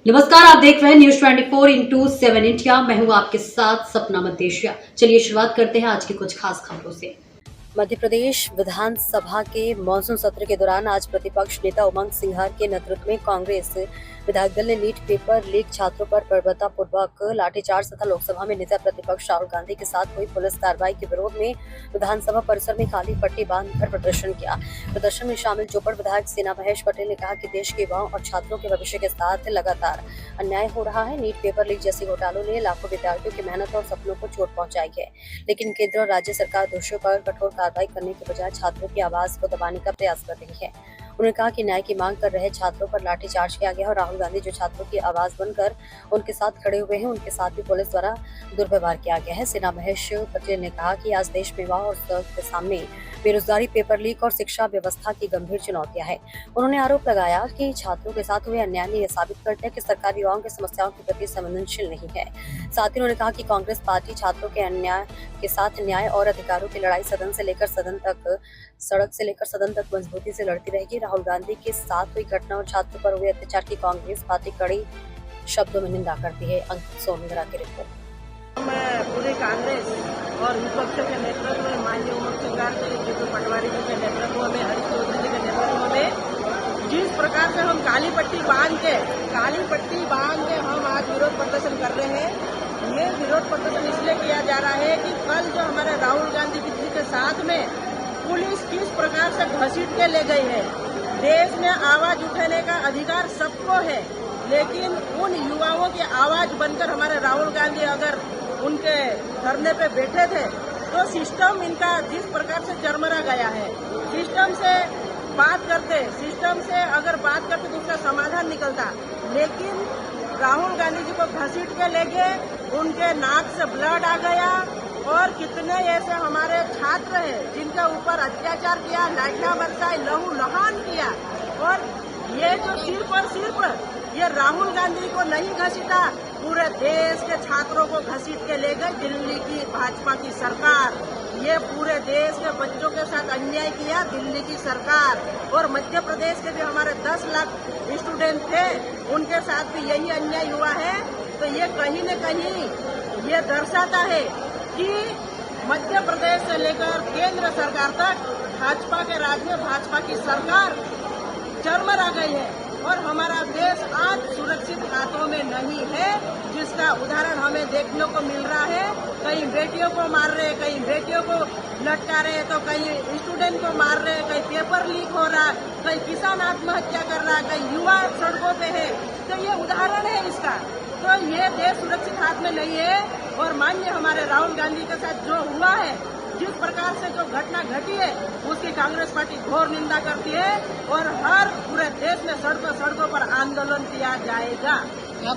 नमस्कार, आप देख रहे हैं न्यूज 24/7 इंडिया। मैं हूं आपके साथ सपना मदेशिया। चलिए शुरुआत करते हैं आज की कुछ खास खबरों से। मध्य प्रदेश विधानसभा के मानसून सत्र के दौरान आज प्रतिपक्ष नेता उमंग सिंघार के नेतृत्व में कांग्रेस विधायक दल ने नीट पेपर लीक छात्रों पर बर्बरतापूर्वक लाठीचार्ज तथा लोकसभा में नेता प्रतिपक्ष राहुल गांधी के साथ हुई पुलिस कार्रवाई के विरोध में विधानसभा परिसर में काली पट्टी बांधकर प्रदर्शन किया। प्रदर्शन में शामिल जोपड़ विधायक सेना महेश पटेल ने कहा कि देश के युवाओं और छात्रों के भविष्य के साथ लगातार अन्याय हो रहा है। नीट पेपर लीक जैसे घोटालों ने लाखों विद्यार्थियों की मेहनत और सपनों को चोट पहुंचाई है, लेकिन केंद्र और राज्य सरकार दोषियों पर कठोर कार्रवाई करने के बजाय छात्रों की आवाज को दबाने का प्रयास कर रही है। उन्होंने कहा कि न्याय की मांग कर रहे छात्रों पर लाठीचार्ज किया गया और राहुल गांधी जो छात्रों की आवाज बनकर उनके साथ खड़े हुए हैं, उनके साथ भी पुलिस द्वारा दुर्व्यवहार किया गया है। सेना महेश पटेल ने कहा कि आज देश में युवा और के सामने बेरोजगारी, पेपर लीक और शिक्षा व्यवस्था की गंभीर चुनौतियां हैं। उन्होंने आरोप लगाया कि छात्रों के साथ हुए अन्याय ने यह साबित करते हैं कि सरकार युवाओं की समस्याओं के प्रति संवेदनशील नहीं है। साथ ही उन्होंने कहा कि कांग्रेस पार्टी छात्रों के अन्याय के साथ न्याय और अधिकारों की लड़ाई सदन से लेकर सदन तक, सड़क से लेकर सदन तक मजबूती से लड़ती रहेगी। राहुल गांधी के साथ हुई घटना और छात्रों पर हुए अत्याचार की कांग्रेस पार्टी कड़ी शब्दों में निंदा करती है। अंकित सोनगरा की रिपोर्ट। मैं पूरे कांग्रेस और विपक्ष के नेतृत्व में माननीय उमंग सिंघार जी के पटवारी जी के नेतृत्व में, हरीश चौधरी जी के नेतृत्व में जिस प्रकार से हम काली पट्टी बांध के हम आज विरोध प्रदर्शन कर रहे हैं। ये विरोध प्रदर्शन इसलिए किया जा रहा है कि कल जो हमारे राहुल गांधी जी के साथ में पुलिस किस प्रकार से घसीट के ले गई है। देश में आवाज उठाने का अधिकार सबको है, लेकिन उन युवाओं की आवाज बनकर हमारे राहुल गांधी अगर उनके धरने पे बैठे थे तो सिस्टम इनका जिस प्रकार से चरमरा गया है। सिस्टम से अगर बात करते तो उसका समाधान निकलता, लेकिन राहुल गांधी जी को घसीट के ले गए, उनके नाक से ब्लड आ गया और कितने ऐसे हमारे छात्र हैं जिनके ऊपर अत्याचार किया, लाठियां बरसाई, लहू लहान किया। और ये जो सिर्फ ये राहुल गांधी को नहीं घसीटा, पूरे देश के छात्रों को घसीट के ले गई दिल्ली की भाजपा की सरकार। ये पूरे देश के बच्चों के साथ अन्याय किया दिल्ली की सरकार। और मध्य प्रदेश के भी हमारे 10 लाख स्टूडेंट थे, उनके साथ भी यही अन्याय हुआ है। तो ये कहीं न कहीं ये दर्शाता है कि मध्य प्रदेश से लेकर केंद्र सरकार तक भाजपा के राज में भाजपा की सरकार चरमरा गई है और हमारा देश आज सुरक्षित हाथों में नहीं है, जिसका उदाहरण हमें देखने को मिल रहा है। कहीं बेटियों को मार रहे, कहीं बेटियों को लटका रहे, तो कहीं स्टूडेंट को मार रहे, कहीं पेपर लीक हो रहा, कहीं किसान आत्महत्या कर रहा, कहीं युवा सड़कों पे है। तो ये उदाहरण है इसका। तो ये देश सुरक्षित हाथ में नहीं है। और माननीय हमारे राहुल गांधी के साथ जो हुआ है, जिस प्रकार से जो घटना घटी है, उसकी कांग्रेस पार्टी घोर निंदा करती है और हर पूरे देश में सड़कों पर आंदोलन किया जाएगा।